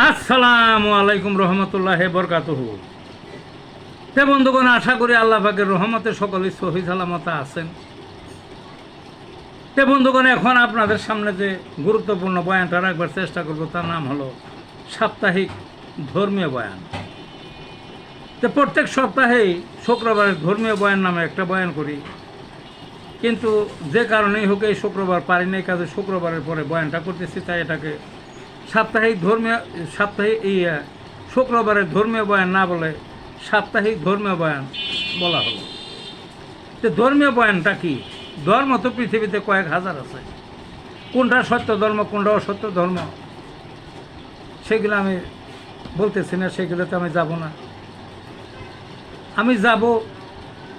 আসসালামু আলাইকুম রহমতুল্লাহ বরকাতুহু। তে বন্ধুগণ, আশা করি আল্লাহ পাকের রহমতে সকলেই সহি সালামত আছেন। তে বন্ধুগণ, এখন আপনাদের সামনে যে গুরুত্বপূর্ণ বয়ানটা রাখবার চেষ্টা করব তার নাম হলো সাপ্তাহিক ধর্মীয় বয়ান। তো প্রত্যেক সপ্তাহেই শুক্রবারের ধর্মীয় বয়ান নামে একটা বয়ান করি, কিন্তু যে কারণেই হোক এই শুক্রবার পারি নাই, কাজে শুক্রবারের পরে বয়ানটা করতেছি, তাই এটাকে সাপ্তাহিক শুক্রবারের ধর্মীয় বয়ান না বলে সাপ্তাহিক ধর্মীয় বয়ান বলা হলো। তো ধর্মীয় বয়ানটা কি? ধর্ম তো পৃথিবীতে কয়েক হাজার আছে, কোনটা সত্য ধর্ম কোনটা অসত্য ধর্ম সেগুলো আমি বলতেছি না, সেগুলোতে আমি যাব না।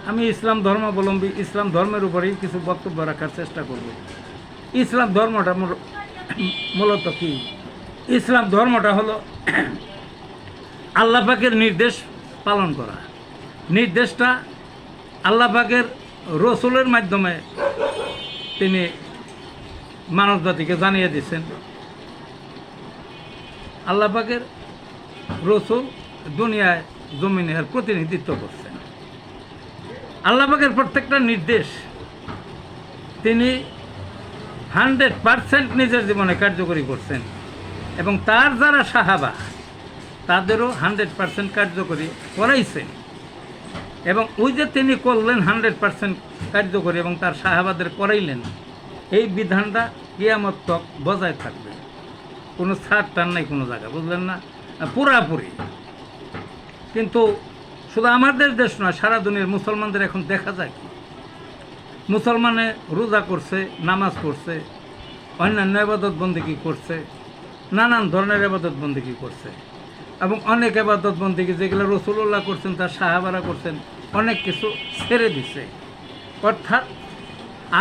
আমি ইসলাম ধর্মাবলম্বী, ইসলাম ধর্মের উপরেই কিছু বক্তব্য রাখার চেষ্টা করব। ইসলাম ধর্মটা মূলত কি? ইসলাম ধর্মটা হলো আল্লাহ পাকের নির্দেশ পালন করা। নির্দেশটা আল্লাহ পাকের রসুলের মাধ্যমে তিনি মানব জাতিকে জানিয়ে দিয়েছেন। আল্লাহ পাকের রসুল দুনিয়ায় জমিনের প্রতিনিধিত্ব করছেন। আল্লাহ পাকের প্রত্যেকটা নির্দেশ তিনি 100% নিজের জীবনে কার্যকরী করছেন, এবং তার যারা সাহাবা তাদেরও 100% কার্যকরী করাইছেন। এবং ওই যে তিনি করলেন 100% কার্যকরী এবং তার সাহাবাদের করাইলেন, এই বিধানটা কিয়ামত তক বজায় থাকবে, কোনো ছাড় টান নাই কোনো জায়গা, বুঝলেন না? পুরাপুরি। কিন্তু শুধু আমাদের দেশ নয়, সারা দুনিয়ার মুসলমানদের এখন দেখা যায় কি? মুসলমানে রোজা করছে, নামাজ পড়ছে, অন্যান্য ইবাদত বন্দেগী করছে, নানান ধরনের ইবাদত বন্দেগী করছে, এবং অনেক ইবাদত বন্দেগী যেগুলো রাসূলুল্লাহ করছেন, তার সাহাবারা করছেন, অনেক কিছু ছেড়ে দিছে। অর্থাৎ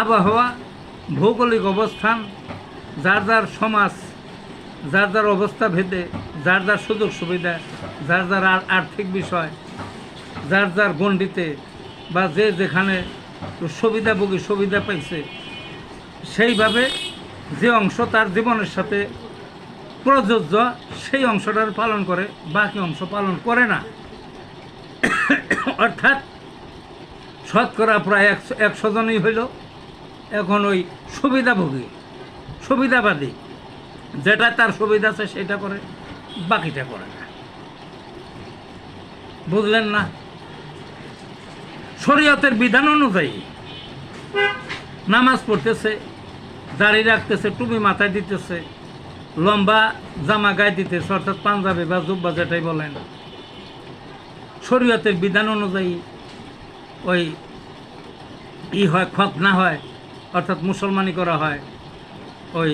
আবহাওয়া, ভৌগোলিক অবস্থান, যার যার সমাজ, যার যার অবস্থা ভেদে, যার যার সুযোগ সুবিধা, যার যার আর্থিক বিষয়, যার যার গণ্ডিতে বা যে যেখানে সুবিধাভোগী সুবিধা পাইছে, সেইভাবে যে অংশ তার জীবনের সাথে প্রযোজ্য সেই অংশটার পালন করে, বাকি অংশ পালন করে না। অর্থাৎ শতকরা প্রায় 100 জনই হইল এখন ওই সুবিধাবাদী, যেটা তার সুবিধা আছে সেটা করে, বাকিটা করে না। বুঝলেন না? শরীয়তের বিধান অনুযায়ী নামাজ পড়তেছে, দাড়ি রাখতেছে, টুপি মাথায় দিতেছে, লম্বা জামা গায়ে দিতেছে, অর্থাৎ পাঞ্জাবি বা জুব্বা যেটাই বলেন। শরীয়তের বিধান অনুযায়ী ওই হয় খতনা হয়, অর্থাৎ মুসলমানি করা হয় ওই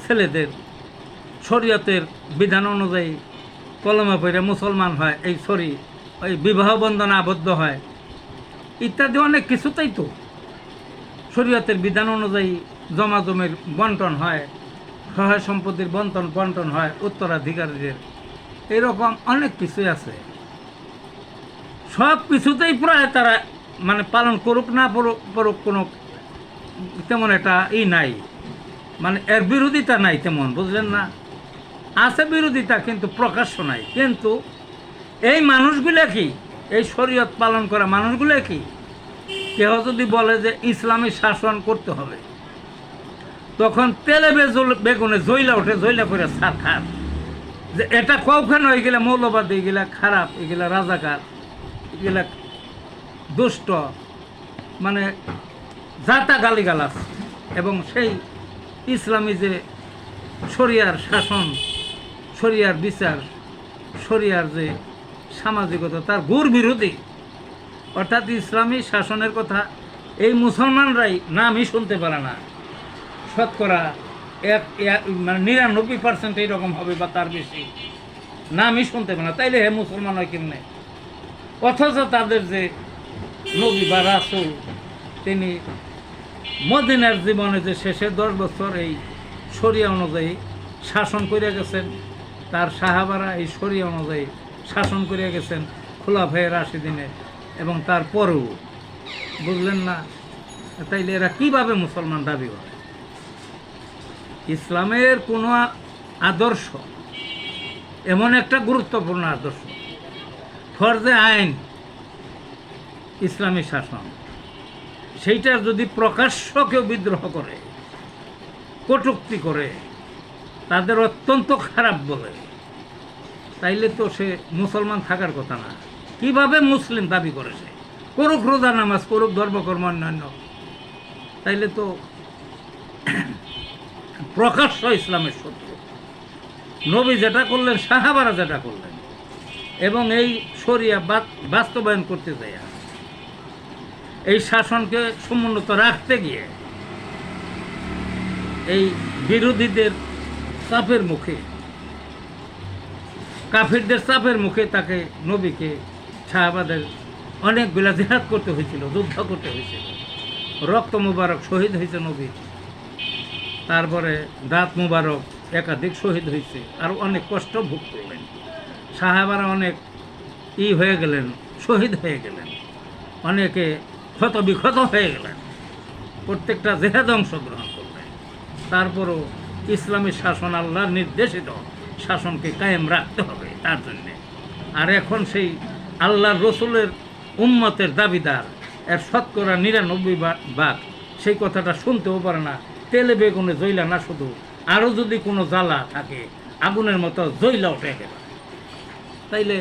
ছেলেদের। শরীয়তের বিধান অনুযায়ী কলমা পড়ে মুসলমান হয়, ওই বিবাহ বন্ধনে আবদ্ধ হয়, ইত্যাদি অনেক কিছুতেই তো শরীয়তের বিধান অনুযায়ী জমাজমের বন্টন হয়, সহায় সম্পত্তির বন্টন হয় উত্তরাধিকারীদের, এরকম অনেক কিছুই আছে। সব কিছুতেই প্রায় তারা পালন করুক না করুক কোনো তেমন একটা নাই, এর বিরোধিতা নাই তেমন, বুঝলেন না? আছে বিরোধিতা, কিন্তু প্রকাশ্য নাই। কিন্তু এই মানুষগুলো কি, এই শরীয়ত পালন করা মানুষগুলো কি, কেউ যদি বলে যে ইসলামী শাসন করতে হবে, তখন তেলে বেগুনে জইলা ওঠে, জইলা করে সারখার যে এটা কৌখান হয়ে গেলে মৌলবাদ, এগুলা খারাপ, এগুলা রাজাকার, এগুলা দুষ্ট, জাতা গালিগালাজ। এবং সেই ইসলামী যে শরিয়ার শাসন, শরিয়ার বিচার, শরিয়ার যে সামাজিকতা, তার ঘোর বিরোধী। অর্থাৎ ইসলামী শাসনের কথা এই মুসলমানরাই নামই শুনতে পারে না। শতকরা 99% এইরকম হবে বা তার বেশি নামই শুনতে পারে না। তাইলে হে মুসলমান হয় কেমনে? অথচ তাদের যে নবী বা রাসূল, তিনি মদিনার জীবনে যে শেষে 10 বছর এই শরিয়া অনুযায়ী শাসন করে গেছেন, তার সাহাবারা এই শরিয়া অনুযায়ী শাসন করে গেছেন খুলাফায়ে রাশিদিনে, এবং তারপরেও, বুঝলেন না? তাইলে এরা কিভাবে মুসলমান দাবি করে? ইসলামের কোনো আদর্শ এমন একটা গুরুত্বপূর্ণ আদর্শ। ফরজে আইন ইসলামী শাসন, সেইটার যদি প্রকাশ্য কেউ বিদ্রোহ করে, কটূক্তি করে, তাদের অত্যন্ত খারাপ বলে, তাইলে তো সে মুসলমান থাকার কথা না। কিভাবে মুসলিম দাবি করে সে? করুক রোজা নামাজ, করুক ধর্মকর্ম অন্যান্য, তাইলে তো প্রকাশ্য ইসলামের শত্রু। নবী যেটা করলেন, সাহাবারা যেটা করলেন, এবং এই শরিয়া বাস্তবায়ন করতে চাই, এই শাসনকে সমুন্নত রাখতে গিয়ে এই বিরোধীদের চাপের মুখে, কাফিরদের চাপের মুখে তাকে, নবীকে, সাহাবাদের অনেকগুলা জিহাদ করতে হয়েছিল, যুদ্ধ করতে হয়েছিল, রক্ত মুবারক শহীদ হয়েছে নবী, তারপরে দাঁত মুবারক একাধিক শহীদ হয়েছে, আর অনেক কষ্ট ভোগ করলেন। সাহাবারা অনেক হয়ে গেলেন, শহীদ হয়ে গেলেন, অনেকে ক্ষত বিক্ষত হয়ে গেলেন, প্রত্যেকটা জেহাদে অংশগ্রহণ করলেন। তারপরও ইসলামী শাসন, আল্লাহর নির্দেশিত শাসনকে কায়েম রাখতে হবে তার জন্যে। আর এখন সেই আল্লাহর রসুলের উম্মতের দাবিদার, এর শতকরা ৯৯ ভাগ সেই কথাটা শুনতেও পারে না। তেলে বেগুনে জ্বইলা না, শুধু আরও যদি কোনো জ্বালা থাকে আগুনের মতো জ্বইলা উঠে গেল। তাইলে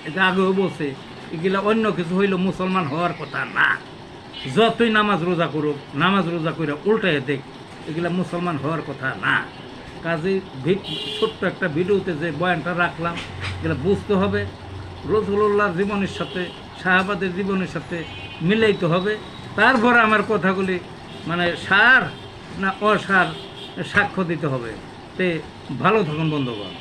এটা আগেও বলছে, এগুলা অন্য কিছু হইলে মুসলমান হওয়ার কথা না। যতই নামাজ রোজা করুক, নামাজ রোজা করে উল্টায় দেখ, এগুলা মুসলমান হওয়ার কথা না। কাজে ছোট্ট একটা ভিডিওতে যে বয়ানটা রাখলাম, এগুলো বুঝতে হবে, রাসূলুল্লাহর জীবনের সাথে, সাহাবাদের জীবনের সাথে মিলাইতে হবে। তারপরে আমার কথাগুলি মানে সার না অসার সাক্ষ্য দিতে হবে। তে ভালো থাকুন বন্ধুগণ।